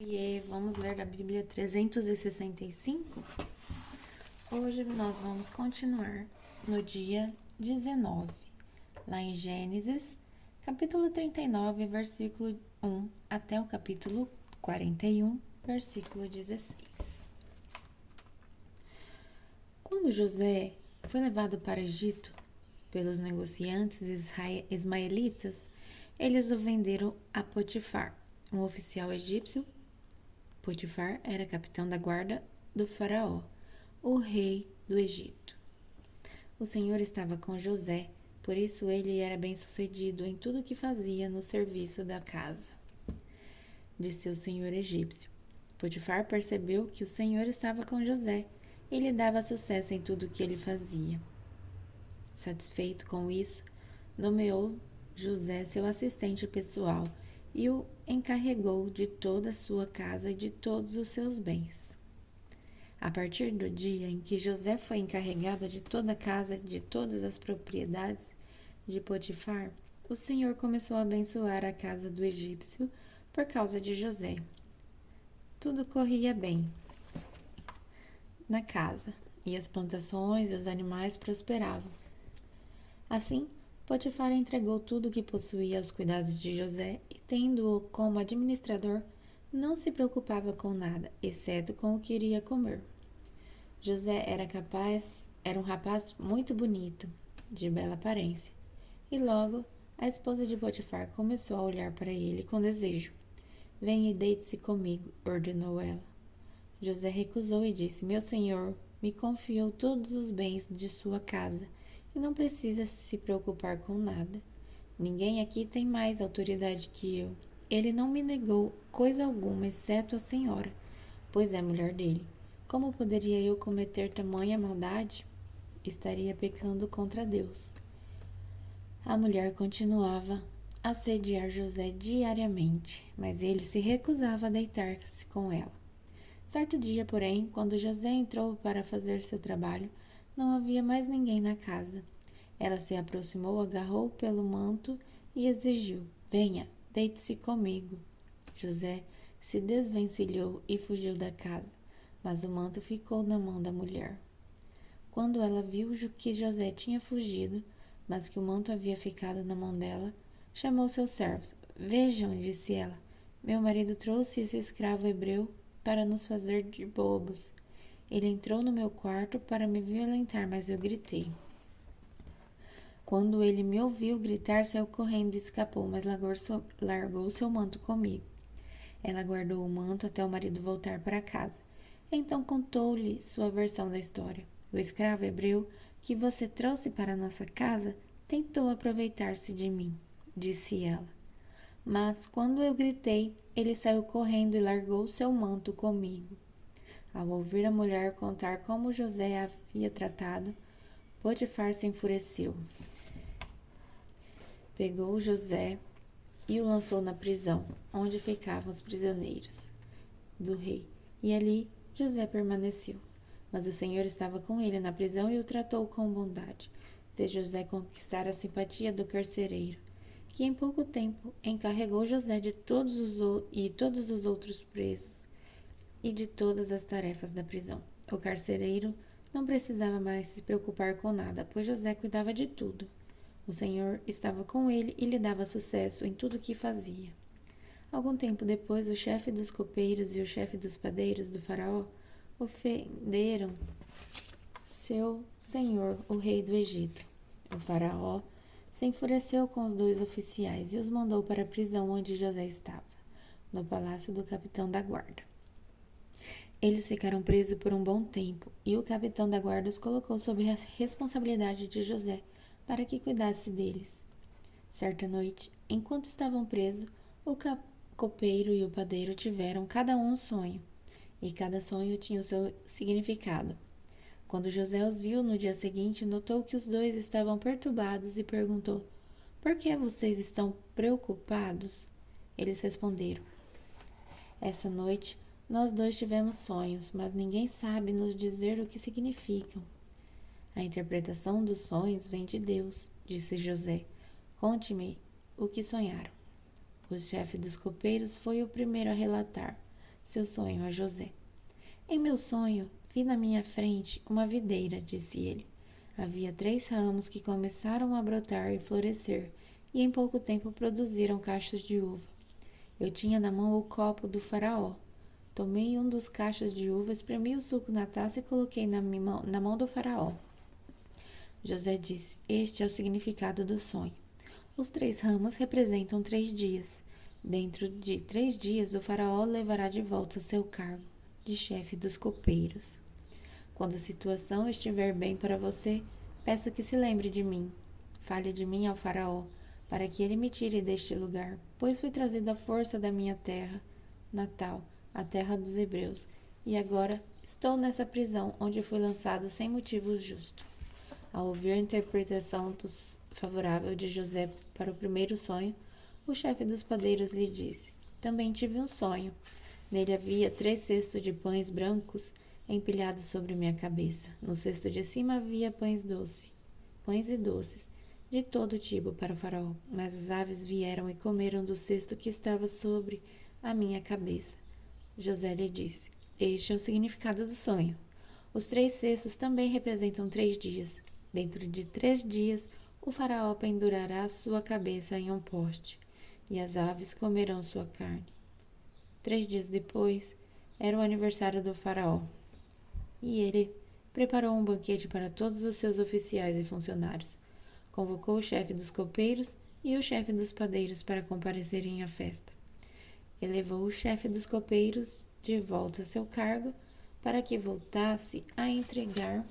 E vamos ler da Bíblia 365? Hoje nós vamos continuar no dia 19, lá em Gênesis, capítulo 39, versículo 1, até o capítulo 41, versículo 16. Quando José foi levado para o Egito pelos negociantes ismaelitas, eles o venderam a Potifar, um oficial egípcio. Potifar era capitão da guarda do faraó, o rei do Egito. O Senhor estava com José, por isso ele era bem-sucedido em tudo o que fazia no serviço da casa de seu senhor egípcio. Potifar percebeu que o Senhor estava com José e lhe dava sucesso em tudo o que ele fazia. Satisfeito com isso, nomeou José seu assistente pessoal e o encarregou de toda a sua casa e de todos os seus bens. A partir do dia em que José foi encarregado de toda a casa e de todas as propriedades de Potifar, o Senhor começou a abençoar a casa do egípcio por causa de José. Tudo corria bem na casa, e as plantações e os animais prosperavam. Assim, Potifar entregou tudo o que possuía aos cuidados de José e, tendo-o como administrador, não se preocupava com nada, exceto com o que iria comer. José era um rapaz muito bonito, de bela aparência, e logo a esposa de Potifar começou a olhar para ele com desejo. Venha e deite-se comigo, ordenou ela. José recusou e disse: Meu senhor me confiou todos os bens de sua casa e não precisa se preocupar com nada. Ninguém aqui tem mais autoridade que eu. Ele não me negou coisa alguma, exceto a senhora, pois é mulher dele. Como poderia eu cometer tamanha maldade? Estaria pecando contra Deus. A mulher continuava a assediar José diariamente, mas ele se recusava a deitar-se com ela. Certo dia, porém, quando José entrou para fazer seu trabalho, não havia mais ninguém na casa. Ela se aproximou, agarrou pelo manto e exigiu: Venha, deite-se comigo. José se desvencilhou e fugiu da casa, mas o manto ficou na mão da mulher. Quando ela viu que José tinha fugido, mas que o manto havia ficado na mão dela, chamou seus servos. Vejam, disse ela, meu marido trouxe esse escravo hebreu para nos fazer de bobos. Ele entrou no meu quarto para me violentar, mas eu gritei. Quando ele me ouviu gritar, saiu correndo e escapou, mas largou seu manto comigo. Ela guardou o manto até o marido voltar para casa. Então contou-lhe sua versão da história. O escravo hebreu que você trouxe para nossa casa tentou aproveitar-se de mim, disse ela. Mas quando eu gritei, ele saiu correndo e largou seu manto comigo. Ao ouvir a mulher contar como José a havia tratado, Potifar se enfureceu. Pegou José e o lançou na prisão, onde ficavam os prisioneiros do rei. E ali José permaneceu. Mas o Senhor estava com ele na prisão e o tratou com bondade. Fez José conquistar a simpatia do carcereiro, que em pouco tempo encarregou José de todos os outros presos e de todas as tarefas da prisão. O carcereiro não precisava mais se preocupar com nada, pois José cuidava de tudo. O Senhor estava com ele e lhe dava sucesso em tudo o que fazia. Algum tempo depois, o chefe dos copeiros e o chefe dos padeiros do faraó ofenderam seu senhor, o rei do Egito. O faraó se enfureceu com os dois oficiais e os mandou para a prisão onde José estava, no palácio do capitão da guarda. Eles ficaram presos por um bom tempo e o capitão da guarda os colocou sob a responsabilidade de José para que cuidasse deles. Certa noite, enquanto estavam presos, o copeiro e o padeiro tiveram cada um sonho, e cada sonho tinha o seu significado. Quando José os viu no dia seguinte, notou que os dois estavam perturbados e perguntou: Por que vocês estão preocupados? Eles responderam: Essa noite nós dois tivemos sonhos, mas ninguém sabe nos dizer o que significam. A interpretação dos sonhos vem de Deus, disse José. Conte-me o que sonharam. O chefe dos copeiros foi o primeiro a relatar. seu sonho a José. Em meu sonho, vi na minha frente uma videira, disse ele. Havia 3 ramos que começaram a brotar e florescer, e em pouco tempo produziram cachos de uva. Eu tinha na mão o copo do faraó. Tomei um dos cachos de uva, espremi o suco na taça e coloquei na mão do faraó. José disse: Este é o significado do sonho. Os 3 ramos representam 3 dias. Dentro de 3 dias, o faraó levará de volta o seu cargo de chefe dos copeiros. Quando a situação estiver bem para você, peço que se lembre de mim. Fale de mim ao faraó, para que ele me tire deste lugar, pois fui trazido à força da minha terra natal, a terra dos hebreus, e agora estou nessa prisão onde fui lançado sem motivo justo. Ao ouvir a interpretação favorável de José para o primeiro sonho, o chefe dos padeiros lhe disse: Também tive um sonho. Nele havia 3 cestos de pães brancos empilhados sobre minha cabeça. No cesto de cima havia pães e doces, de todo tipo para o faraó. Mas as aves vieram e comeram do cesto que estava sobre a minha cabeça. José lhe disse: Este é o significado do sonho. Os 3 cestos também representam 3 dias. Dentro de 3 dias, o faraó pendurará sua cabeça em um poste, e as aves comerão sua carne. 3 dias depois, era o aniversário do faraó, e ele preparou um banquete para todos os seus oficiais e funcionários. Convocou o chefe dos copeiros e o chefe dos padeiros para comparecerem à festa. Elevou o chefe dos copeiros de volta a seu cargo para que voltasse a entregar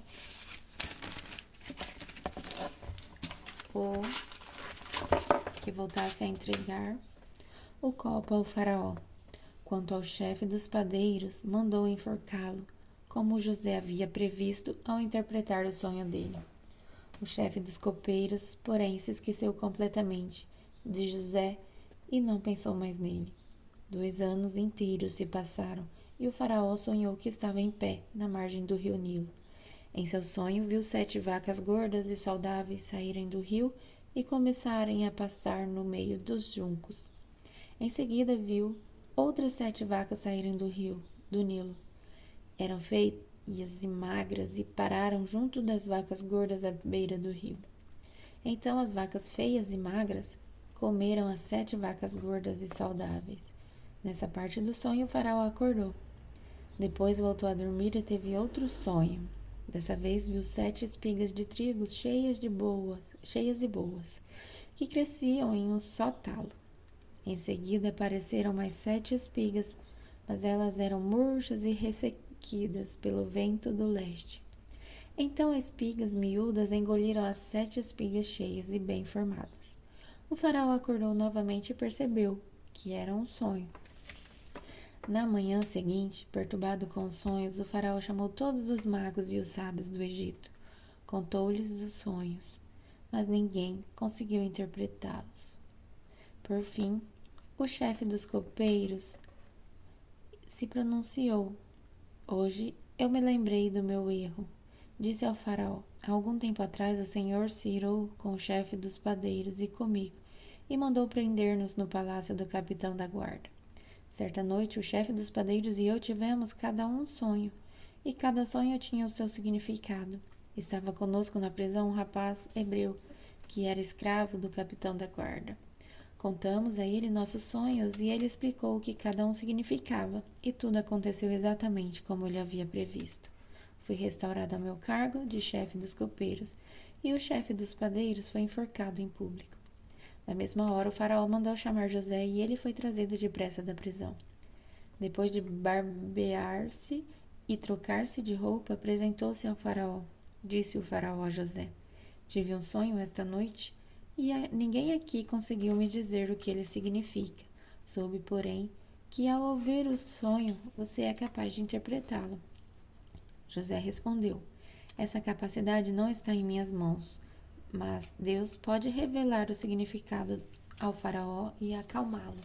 o copo ao faraó. Quanto ao chefe dos padeiros, mandou enforcá-lo, como José havia previsto ao interpretar o sonho dele. O chefe dos copeiros, porém, se esqueceu completamente de José e não pensou mais nele. 2 anos inteiros se passaram e o faraó sonhou que estava em pé, na margem do rio Nilo. Em seu sonho, viu 7 vacas gordas e saudáveis saírem do rio e começarem a pastar no meio dos juncos. Em seguida, viu outras 7 vacas saírem do Nilo. Eram feias e magras e pararam junto das vacas gordas à beira do rio. Então as vacas feias e magras comeram as 7 vacas gordas e saudáveis. Nessa parte do sonho, o faraó acordou. Depois voltou a dormir e teve outro sonho. Dessa vez viu 7 espigas de trigo cheias e boas, que cresciam em um só talo. Em seguida apareceram mais 7 espigas, mas elas eram murchas e ressequidas pelo vento do leste. Então espigas miúdas engoliram as 7 espigas cheias e bem formadas. O faraó acordou novamente e percebeu que era um sonho. Na manhã seguinte, perturbado com os sonhos, o faraó chamou todos os magos e os sábios do Egito. Contou-lhes os sonhos, mas ninguém conseguiu interpretá-los. Por fim, o chefe dos copeiros se pronunciou. Hoje eu me lembrei do meu erro. Disse ao faraó: Há algum tempo atrás o Senhor se irou com o chefe dos padeiros e comigo, e mandou prender-nos no palácio do capitão da guarda. Certa noite, o chefe dos padeiros e eu tivemos cada um sonho, e cada sonho tinha o seu significado. Estava conosco na prisão um rapaz hebreu, que era escravo do capitão da guarda. Contamos a ele nossos sonhos e ele explicou o que cada um significava, e tudo aconteceu exatamente como ele havia previsto. Fui restaurado ao meu cargo de chefe dos copeiros, e o chefe dos padeiros foi enforcado em público. Na mesma hora, o faraó mandou chamar José e ele foi trazido depressa da prisão. Depois de barbear-se e trocar-se de roupa, apresentou-se ao faraó. Disse o faraó a José: Tive um sonho esta noite e ninguém aqui conseguiu me dizer o que ele significa. Soube, porém, que ao ouvir o sonho, você é capaz de interpretá-lo. José respondeu: Essa capacidade não está em minhas mãos, mas Deus pode revelar o significado ao faraó e acalmá-lo.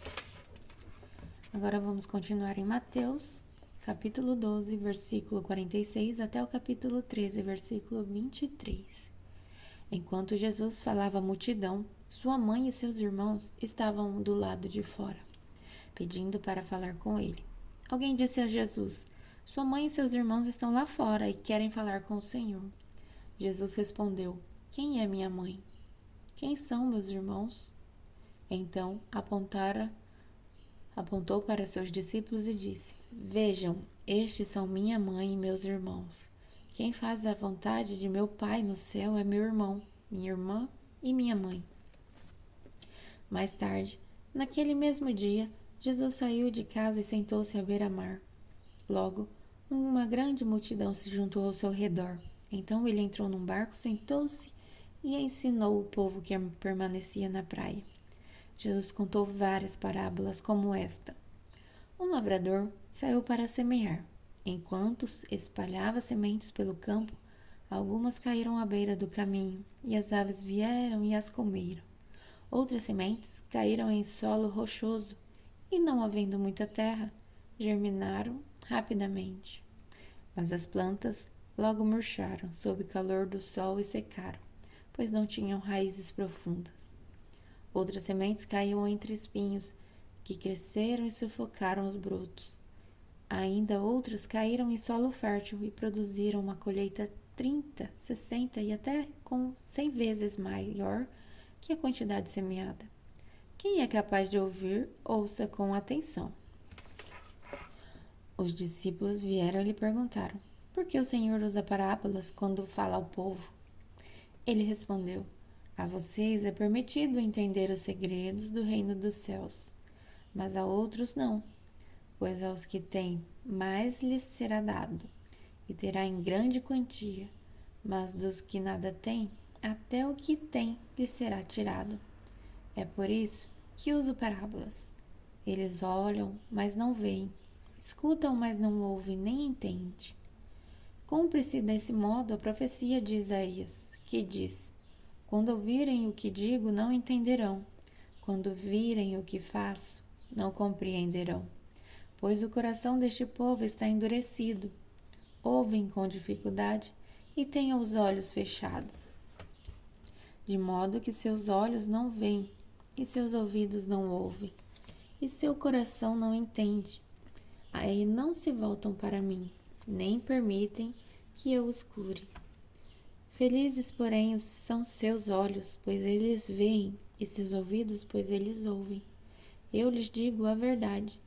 Agora vamos continuar em Mateus, capítulo 12, versículo 46, até o capítulo 13, versículo 23. Enquanto Jesus falava à multidão, sua mãe e seus irmãos estavam do lado de fora, pedindo para falar com ele. Alguém disse a Jesus: Sua mãe e seus irmãos estão lá fora e querem falar com o Senhor. Jesus respondeu: Quem é minha mãe? Quem são meus irmãos? Então apontou para seus discípulos e disse: Vejam, estes são minha mãe e meus irmãos. Quem faz a vontade de meu Pai no céu é meu irmão, minha irmã e minha mãe. Mais tarde, naquele mesmo dia, Jesus saiu de casa e sentou-se à beira-mar. Logo, uma grande multidão se juntou ao seu redor. Então ele entrou num barco, sentou-se e ensinou o povo que permanecia na praia. Jesus contou várias parábolas como esta. Um lavrador saiu para semear. Enquanto espalhava sementes pelo campo, algumas caíram à beira do caminho, e as aves vieram e as comeram. Outras sementes caíram em solo rochoso, e não havendo muita terra, germinaram rapidamente. Mas as plantas logo murcharam sob o calor do sol e secaram, pois não tinham raízes profundas. Outras sementes caíam entre espinhos, que cresceram e sufocaram os brotos. Ainda outras caíram em solo fértil e produziram uma colheita 30, 60 e até com 100 vezes maior que a quantidade semeada. Quem é capaz de ouvir, ouça com atenção. Os discípulos vieram e lhe perguntaram: Por que o Senhor usa parábolas quando fala ao povo? Ele respondeu: A vocês é permitido entender os segredos do reino dos céus, mas a outros não, pois aos que têm mais lhes será dado, e terá em grande quantia, mas dos que nada têm, até o que têm lhes será tirado. É por isso que uso parábolas. Eles olham, mas não veem, escutam, mas não ouvem nem entendem. Cumpre-se desse modo a profecia de Isaías, que diz: Quando ouvirem o que digo, não entenderão. Quando virem o que faço, não compreenderão. Pois o coração deste povo está endurecido. Ouvem com dificuldade e têm os olhos fechados, de modo que seus olhos não veem e seus ouvidos não ouvem, e seu coração não entende. Aí não se voltam para mim, nem permitem que eu os cure. Felizes, porém, são seus olhos, pois eles veem, e seus ouvidos, pois eles ouvem. Eu lhes digo a verdade.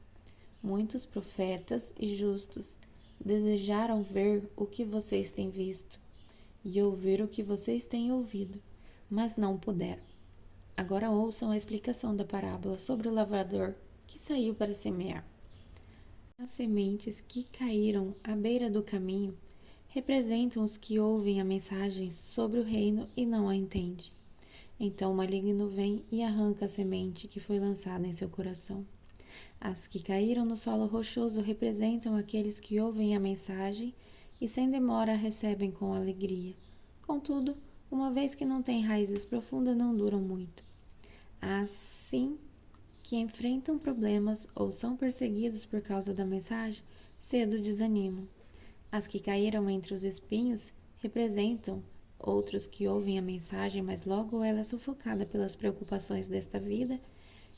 Muitos profetas e justos desejaram ver o que vocês têm visto e ouvir o que vocês têm ouvido, mas não puderam. Agora ouçam a explicação da parábola sobre o lavrador que saiu para semear. As sementes que caíram à beira do caminho representam os que ouvem a mensagem sobre o reino e não a entendem. Então o maligno vem e arranca a semente que foi lançada em seu coração. As que caíram no solo rochoso representam aqueles que ouvem a mensagem e sem demora a recebem com alegria. Contudo, uma vez que não têm raízes profundas, não duram muito. Assim que enfrentam problemas ou são perseguidos por causa da mensagem, cedo desanimam. As que caíram entre os espinhos representam outros que ouvem a mensagem, mas logo ela é sufocada pelas preocupações desta vida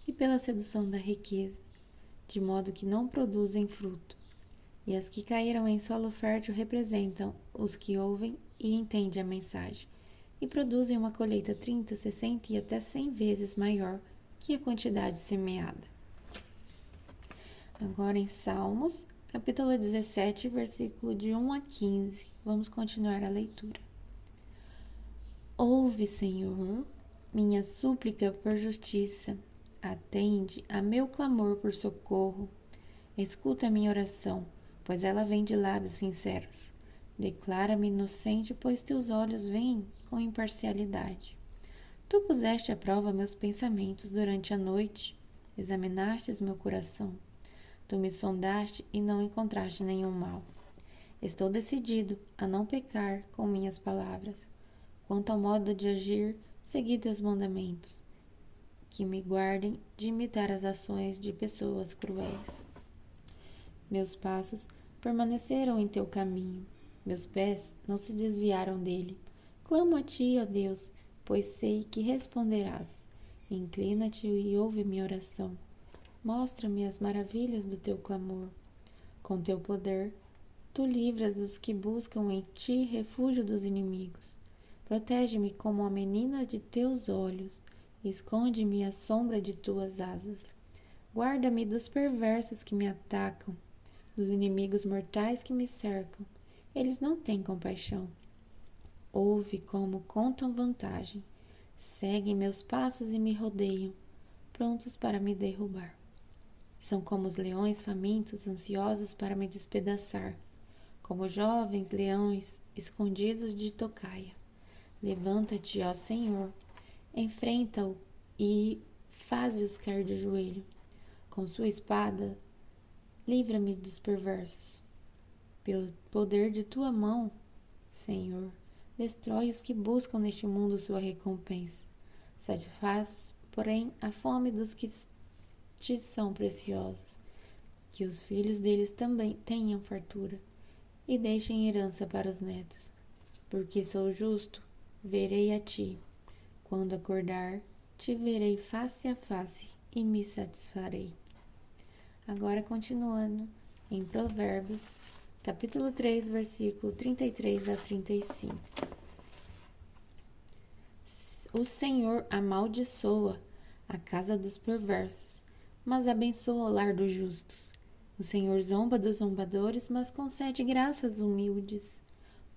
e pela sedução da riqueza, de modo que não produzem fruto. E as que caíram em solo fértil representam os que ouvem e entendem a mensagem, e produzem uma colheita 30, 60 e até 100 vezes maior que a quantidade semeada. Agora em Salmos, capítulo 17, versículo de 1 a 15. Vamos continuar a leitura. Ouve, Senhor, minha súplica por justiça. Atende a meu clamor por socorro. Escuta a minha oração, pois ela vem de lábios sinceros. Declara-me inocente, pois teus olhos veem com imparcialidade. Tu puseste à prova meus pensamentos durante a noite, examinastes meu coração. Tu me sondaste e não encontraste nenhum mal. Estou decidido a não pecar com minhas palavras. Quanto ao modo de agir, segui teus mandamentos, que me guardem de imitar as ações de pessoas cruéis. Meus passos permaneceram em teu caminho, meus pés não se desviaram dele. Clamo a ti, ó Deus, pois sei que responderás. Inclina-te e ouve minha oração. Mostra-me as maravilhas do teu clamor. Com teu poder, tu livras os que buscam em ti refúgio dos inimigos. Protege-me como a menina de teus olhos, esconde-me à sombra de tuas asas. Guarda-me dos perversos que me atacam, dos inimigos mortais que me cercam. Eles não têm compaixão. Ouve como contam vantagem. Seguem meus passos e me rodeiam, prontos para me derrubar. São como os leões famintos, ansiosos para me despedaçar, como jovens leões escondidos de tocaia. Levanta-te, ó Senhor, enfrenta-o e faze-os cair de joelho. Com sua espada, livra-me dos perversos. Pelo poder de tua mão, Senhor, destrói os que buscam neste mundo sua recompensa. Satisfaz, porém, a fome dos que te são preciosos. Que os filhos deles também tenham fartura e deixem herança para os netos. Porque sou justo, verei a ti. Quando acordar, te verei face a face e me satisfarei. Agora continuando em Provérbios, capítulo 3, versículo 33 a 35. O Senhor amaldiçoa a casa dos perversos, mas abençoa o lar dos justos. O Senhor zomba dos zombadores, mas concede graça aos humildes.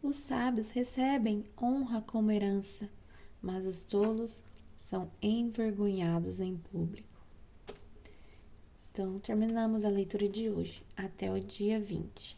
Os sábios recebem honra como herança, mas os tolos são envergonhados em público. Então, terminamos a leitura de hoje. Até o dia 20.